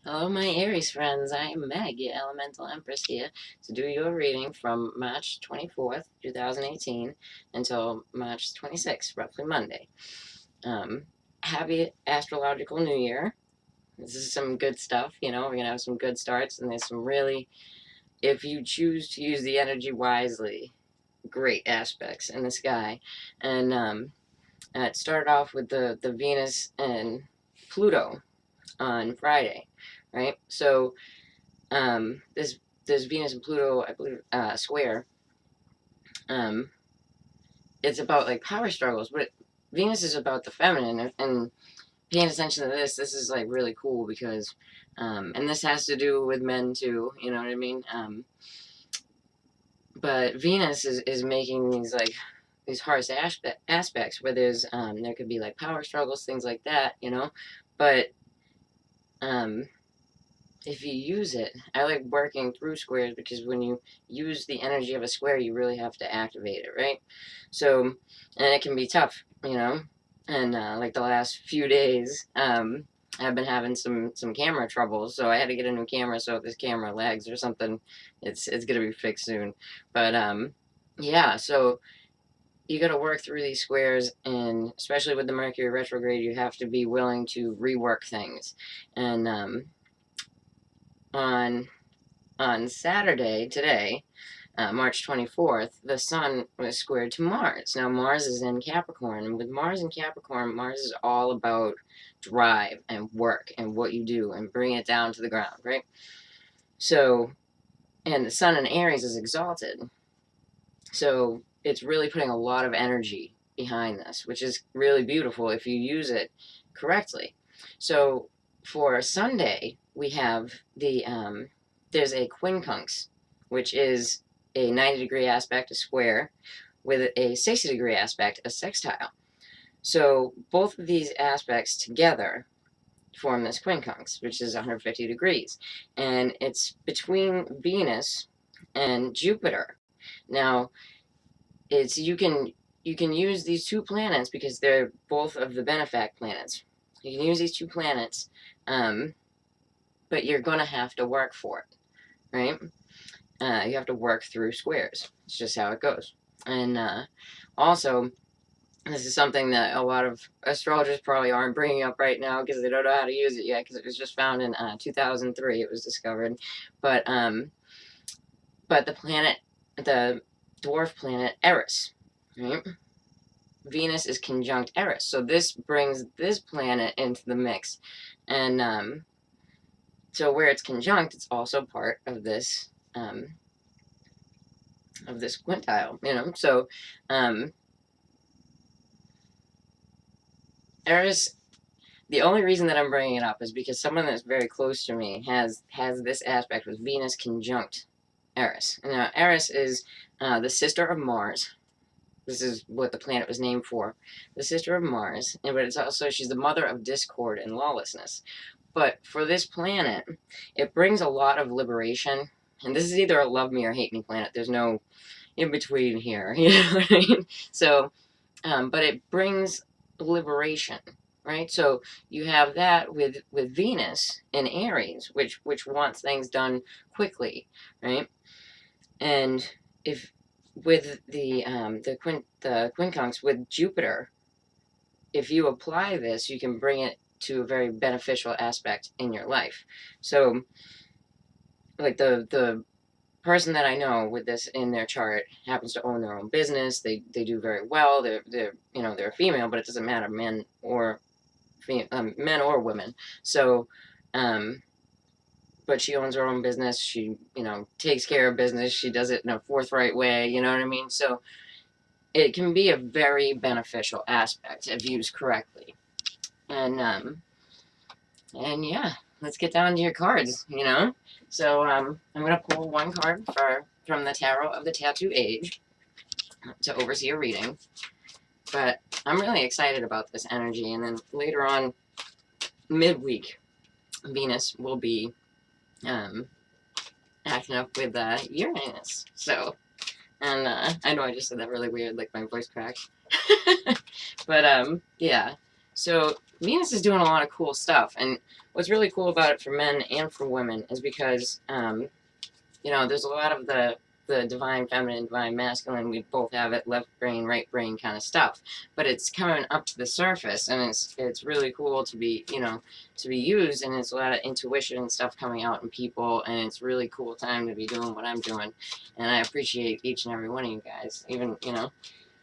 Hello, my Aries friends. I am Meg, your Elemental Empress, here to do your reading from March 24th, 2018 until March 26th, roughly Monday. Happy astrological new year. This is some good stuff, we're going to have some good starts, and there's some really, if you choose to use the energy wisely, great aspects in the sky. And it started off with the Venus and Pluto on Friday, right? So this Venus and Pluto, I believe, square. Um, it's about like power struggles, but Venus is about the feminine, and paying attention to this is like really cool because, and this has to do with men too. You know what I mean? But Venus is making these harsh aspects where there could be like power struggles, things like that. But um, if you use it, I like working through squares because when you use the energy of a square, you really have to activate it, right? So, and it can be tough, And like the last few days, I've been having some camera troubles, so I had to get a new camera. So if this camera lags or something, it's gonna be fixed soon. But yeah. So you got to work through these squares, and especially with the Mercury retrograde, you have to be willing to rework things, and on Saturday, today, March 24th, the Sun was squared to Mars. Now, Mars is in Capricorn, and with Mars in Capricorn, Mars is all about drive and work and what you do and bring it down to the ground, right? So, and the Sun in Aries is exalted. So, it's really putting a lot of energy behind this, which is really beautiful if you use it correctly. So, for Sunday, we have there's a quincunx, which is a 90-degree aspect, a square, with a 60-degree aspect, a sextile. So both of these aspects together form this quincunx, which is 150 degrees. And it's between Venus and Jupiter. Now, you can use these two planets because they're both of the benefact planets. You can use these two planets, but you're going to have to work for it, right? You have to work through squares. It's just how it goes. And also, this is something that a lot of astrologers probably aren't bringing up right now because they don't know how to use it yet because it was just found in 2003. It was discovered, but the dwarf planet Eris, right? Venus is conjunct Eris, so this brings this planet into the mix, and so where it's conjunct, it's also part of this quintile, So, Eris. The only reason that I'm bringing it up is because someone that's very close to me has this aspect with Venus conjunct Eris. Now, Eris is the sister of Mars. This is what the planet was named for, the sister of Mars. But it's also she's the mother of discord and lawlessness. But for this planet, it brings a lot of liberation. And this is either a love me or hate me planet. There's no in between here. You know what I mean? So, but it brings liberation, right? So you have that with Venus in Aries, which wants things done quickly, right? And if with the quincunx with Jupiter, if you apply this, you can bring it to a very beneficial aspect in your life. So, like the person that I know with this in their chart happens to own their own business. They do very well. They're they're a female, but it doesn't matter men or women. So, but she owns her own business. She takes care of business. She does it in a forthright way. You know what I mean? So it can be a very beneficial aspect if used correctly. And yeah, let's get down to your cards, So I'm gonna pull one card from the Tarot of the Tattoo Age to oversee a reading. But I'm really excited about this energy, and then later on, midweek, Venus will be acting up with Uranus. So, and I know I just said that really weird, like my voice cracked. But yeah. So Venus is doing a lot of cool stuff, and what's really cool about it for men and for women is because there's a lot of the divine feminine, divine masculine. We both have it, left brain, right brain kind of stuff, but it's coming up to the surface, and it's really cool to be to be used, and it's a lot of intuition and stuff coming out in people, and it's really cool time to be doing what I'm doing, and I appreciate each and every one of you guys, even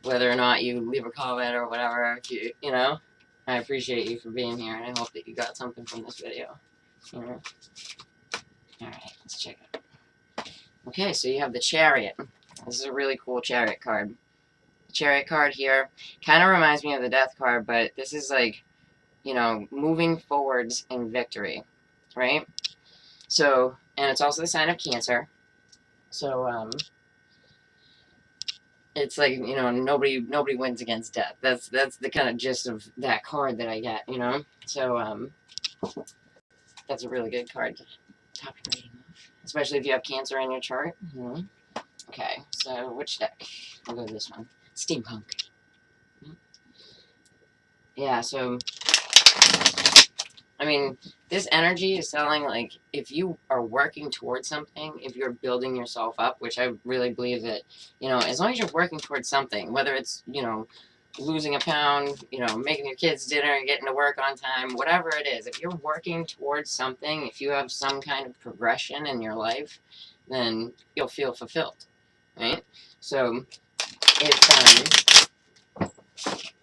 whether or not you leave a comment or whatever. If I appreciate you for being here, and I hope that you got something from this video. All right, let's check it out. Okay, so you have the Chariot. This is a really cool Chariot card. The Chariot card here kind of reminds me of the Death card, but this is like, moving forwards in victory, right? So, and it's also the sign of Cancer. So, it's like, nobody wins against death. That's the kind of gist of that card that I get, So, that's a really good card to top your rating off, especially if you have Cancer in your chart. Okay, so which deck? I'll go with this one. Steampunk. Yeah, so, I mean, this energy is telling, like, if you are working towards something, if you're building yourself up, which I really believe that, as long as you're working towards something, whether it's, losing a pound, making your kids dinner, getting to work on time, whatever it is, if you're working towards something, if you have some kind of progression in your life, then you'll feel fulfilled, right? So,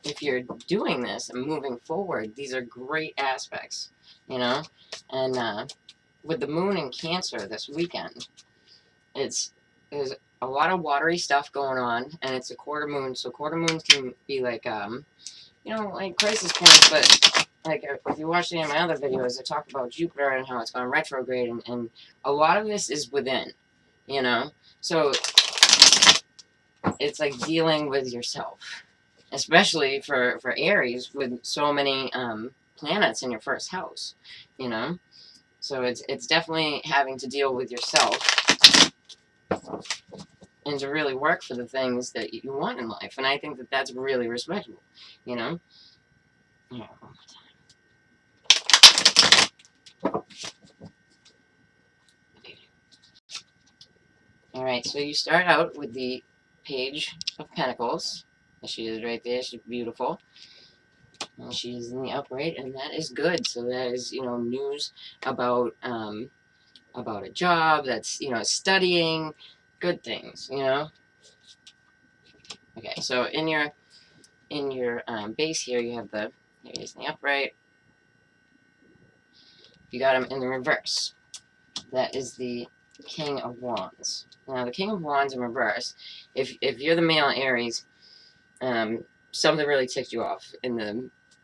if you're doing this and moving forward, these are great aspects, and with the moon in Cancer this weekend, there's a lot of watery stuff going on, and it's a quarter moon, so quarter moons can be like like crisis points, but like if you watch any of my other videos, I talk about Jupiter and how it's gone retrograde, and a lot of this is within, so it's like dealing with yourself, especially for Aries with so many planets in your first house, So it's definitely having to deal with yourself and to really work for the things that you want in life, and I think that that's really respectable, Yeah, one more time. All right, so you start out with the Page of Pentacles. She is right there. She's beautiful. And she is in the upright, and that is good. So that is, news about a job. That's studying, good things. Okay, so in your base here, you have there he is in the upright. You got him in the reverse. That is the King of Wands. Now, the King of Wands in reverse, if you're the male Aries, something really ticked you off in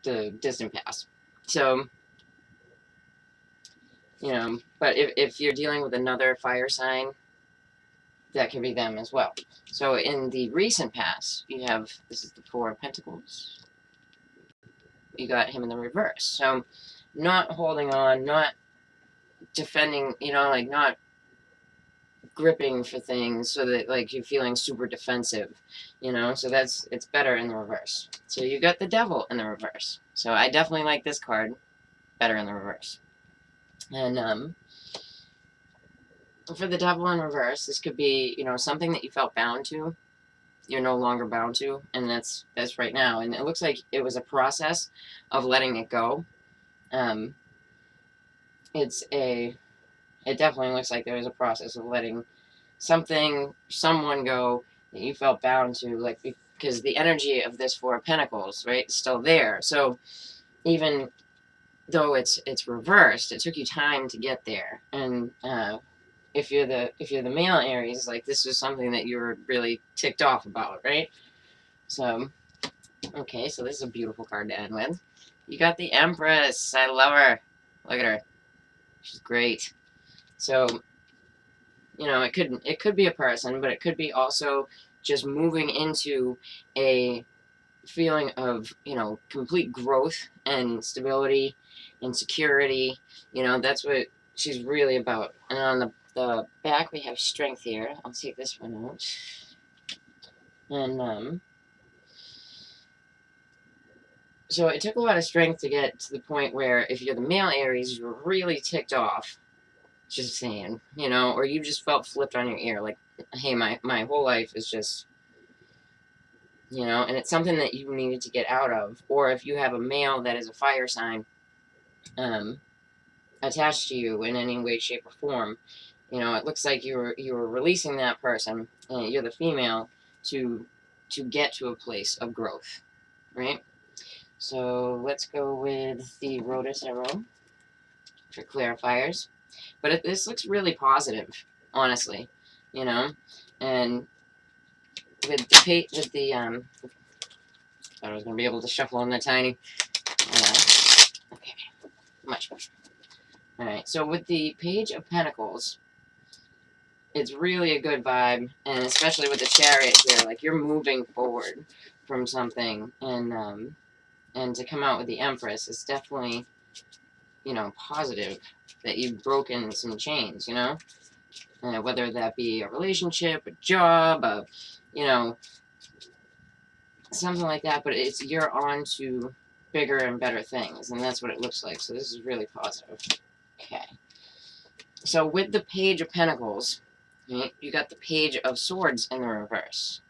the distant past. So, but if you're dealing with another fire sign, that could be them as well. So in the recent past, you have, this is the Four of Pentacles. You got him in the reverse. So not holding on, not defending, like not gripping for things so that like you're feeling super defensive, so it's better in the reverse. So you got the Devil in the reverse. So I definitely like this card better in the reverse. And for the Devil in reverse, this could be, something that you felt bound to, you're no longer bound to, and that's right now. And it looks like it was a process of letting it go. It definitely looks like there was a process of letting someone go that you felt bound to, like, because the energy of this Four of Pentacles, right, is still there. So even though it's reversed, it took you time to get there. And if you're the male Aries, like, this was something that you were really ticked off about, right? So, okay, so this is a beautiful card to end with. You got the Empress. I love her. Look at her. She's great. So, it could be a person, but it could be also just moving into a feeling of, complete growth and stability and security. That's what she's really about. And on the back, we have Strength here. I'll take this one out. And, So it took a lot of strength to get to the point where if you're the male Aries, you're really ticked off, just saying, you know, or you just felt flipped on your ear, like, hey, my whole life is just, you know, and it's something that you needed to get out of. Or if you have a male that is a fire sign attached to you in any way, shape, or form, you know, it looks like you were releasing that person, and you're the female, to get to a place of growth, right? So let's go with the Rhoda Arrow for clarifiers. But this looks really positive, honestly, you know. And with the thought I was gonna be able to shuffle on the tiny. Okay, much better. All right. So with the Page of Pentacles, it's really a good vibe, and especially with the Chariot here, like you're moving forward from something, and to come out with the Empress is definitely, you know, positive that you've broken some chains, you know, whether that be a relationship, a job, you know, something like that. But you're on to bigger and better things, and that's what it looks like. So this is really positive. Okay. So with the Page of Pentacles, right, you got the Page of Swords in the reverse.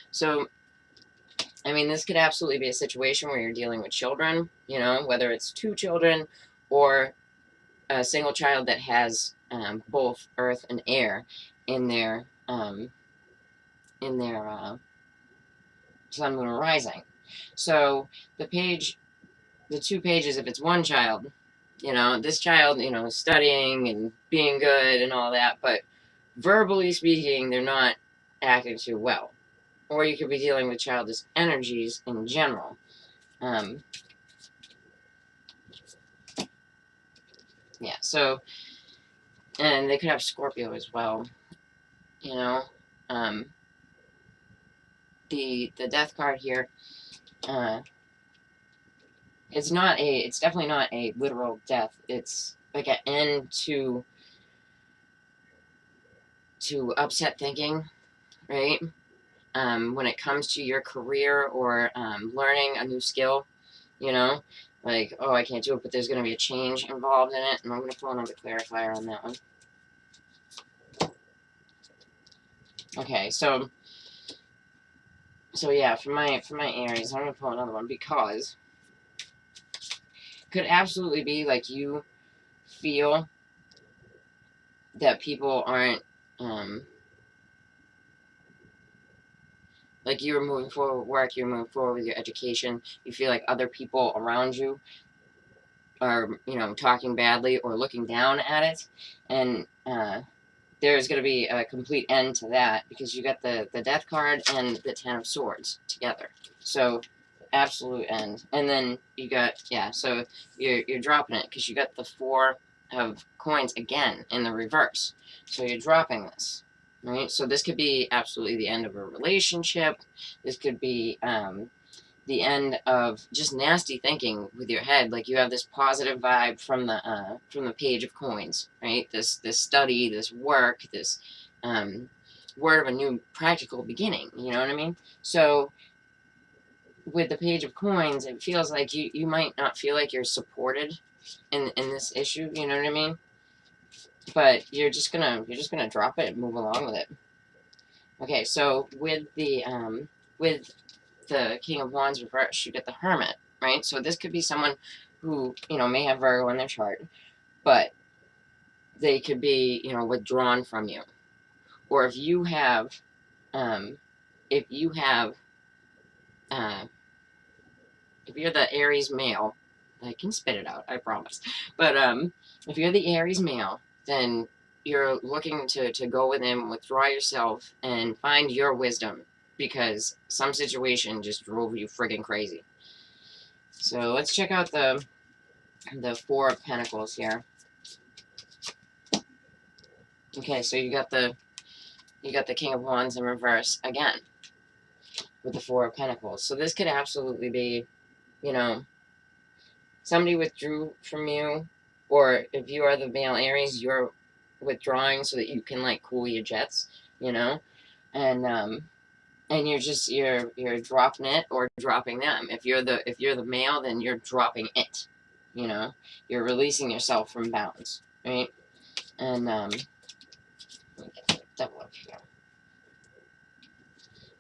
So, I mean, this could absolutely be a situation where you're dealing with children, you know, whether it's two children or a single child that has both earth and air in their sun, moon, or rising. So the two pages, if it's one child, you know, this child, you know, is studying and being good and all that, but verbally speaking, they're not acting too well. Or you could be dealing with childish energies in general. Yeah, so, and they could have Scorpio as well, you know. The death card here, it's definitely not a literal death. It's like an end to upset thinking, right? When it comes to your career or learning a new skill, you know, like, oh, I can't do it, but there's going to be a change involved in it, and I'm going to pull another clarifier on that one. Okay, so yeah, for my Aries, I'm going to pull another one because it could absolutely be like you feel that people aren't, like you're moving forward with work, you're moving forward with your education, you feel like other people around you are, you know, talking badly or looking down at it, and there's going to be a complete end to that because you got the Death card and the Ten of Swords together. So, absolute end. And then you got, yeah, so you're dropping it because you got the Four of Coins again in the reverse. So you're dropping this, right? So this could be absolutely the end of a relationship. This could be the end of just nasty thinking with your head. Like you have this positive vibe from the Page of Coins, right? This study, this work, this word of a new practical beginning. You know what I mean? So with the Page of Coins, it feels like you might not feel like you're supported in this issue. You know what I mean? But you're just gonna drop it and move along with it. Okay, so with the King of Wands reverse, you get the Hermit, right? So this could be someone who, you know, may have Virgo in their chart, but they could be, you know, withdrawn from you. Or if you have, if you're the Aries male, I can spit it out, I promise. But if you're the Aries male, then you're looking to go within, withdraw yourself, and find your wisdom because some situation just drove you friggin' crazy. So let's check out the Four of Pentacles here. Okay, so you got the King of Wands in reverse again with the Four of Pentacles. So this could absolutely be, you know, somebody withdrew from you, or if you are the male Aries, you're withdrawing so that you can like cool your jets, you know, and and you're dropping it or dropping them. If you're the male, then you're dropping it. You know, you're releasing yourself from bounds, right? And let me get the devil up here.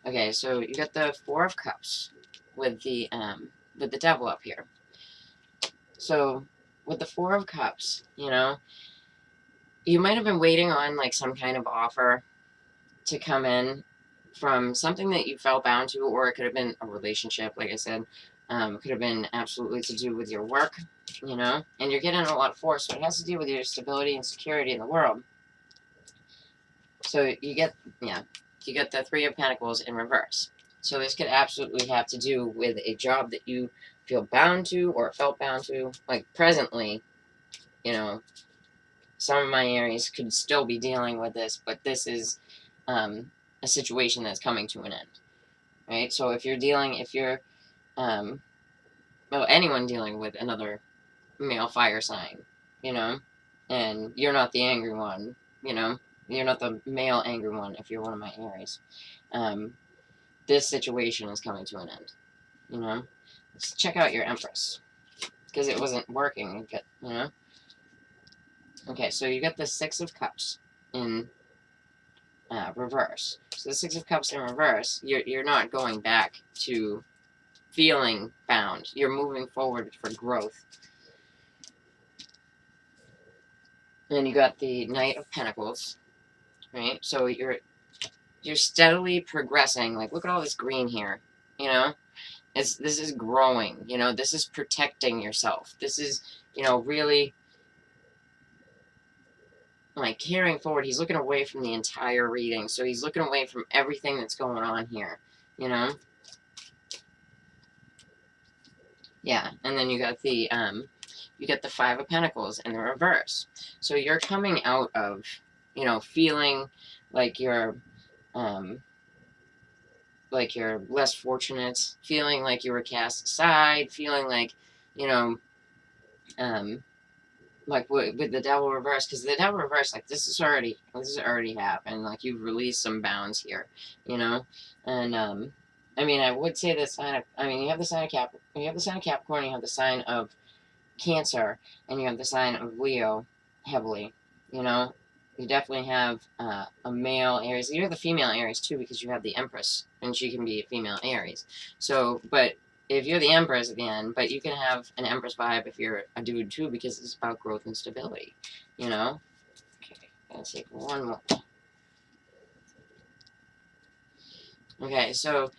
Okay, so you got the Four of Cups with the devil up here. So with the Four of Cups, you know, you might have been waiting on like some kind of offer to come in from something that you felt bound to, or it could have been a relationship, like I said. Could have been absolutely to do with your work, you know, and you're getting a lot of force, so it has to do with your stability and security in the world. So you get the Three of Pentacles in reverse. So this could absolutely have to do with a job that you feel bound to or felt bound to. Like presently, you know, some of my Aries could still be dealing with this, but this is a situation that's coming to an end, right? So if you're well, anyone dealing with another male fire sign, you know, and you're not the angry one, you know, you're not the male angry one if you're one of my Aries. This situation is coming to an end, you know. Let's check out your Empress, because it wasn't working, you know. Okay, so you got the Six of Cups in reverse. So the Six of Cups in reverse, you're not going back to feeling bound. You're moving forward for growth. Then you got the Knight of Pentacles, right? So you're steadily progressing. Like, look at all this green here, you know? This is growing, you know? This is protecting yourself. This is, you know, really, like, carrying forward. He's looking away from the entire reading, so he's looking away from everything that's going on here, you know? Yeah, and then you got the Five of Pentacles in the reverse. So you're coming out of, you know, feeling like you're less fortunate, feeling like you were cast aside, feeling like, you know, like with the Devil reverse, because the Devil reverse, like this has already happened. Like you've released some bounds here, you know, and I mean, I would say the sign of, I mean, you have the sign of Capricorn, you have the sign of Cancer, and you have the sign of Leo heavily, you know. You definitely have a male Aries. You have the female Aries too, because you have the Empress, and she can be a female Aries. So, but if you're the Empress at the end, but you can have an Empress vibe if you're a dude too, because it's about growth and stability, you know. Okay, let's take one more. Okay, so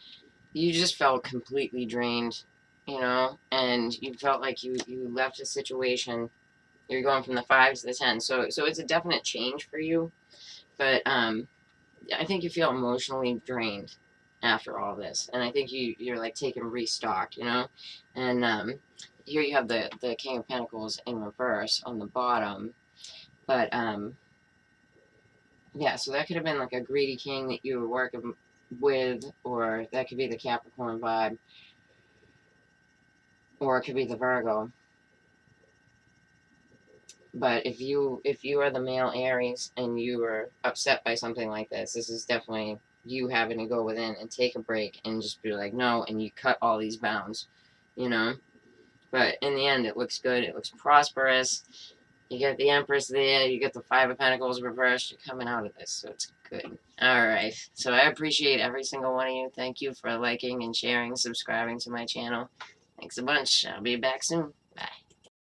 you just felt completely drained, you know, and you felt like you left a situation. You're going from the 5 to the 10, so it's a definite change for you. But I think you feel emotionally drained after all this, and I think you're like taking restock, you know. And here you have the King of Pentacles in reverse on the bottom, but yeah, so that could have been like a greedy king that you were working with, or that could be the Capricorn vibe, or it could be the Virgo. But if you are the male Aries and you were upset by something like this is definitely you having to go within and take a break and just be like, no, and you cut all these bounds, you know. But in the end, it looks good. It looks prosperous. You get the Empress there. You get the Five of Pentacles reversed. You're coming out of this, so it's good. All right. So I appreciate every single one of you. Thank you for liking and sharing, subscribing to my channel. Thanks a bunch. I'll be back soon. Bye.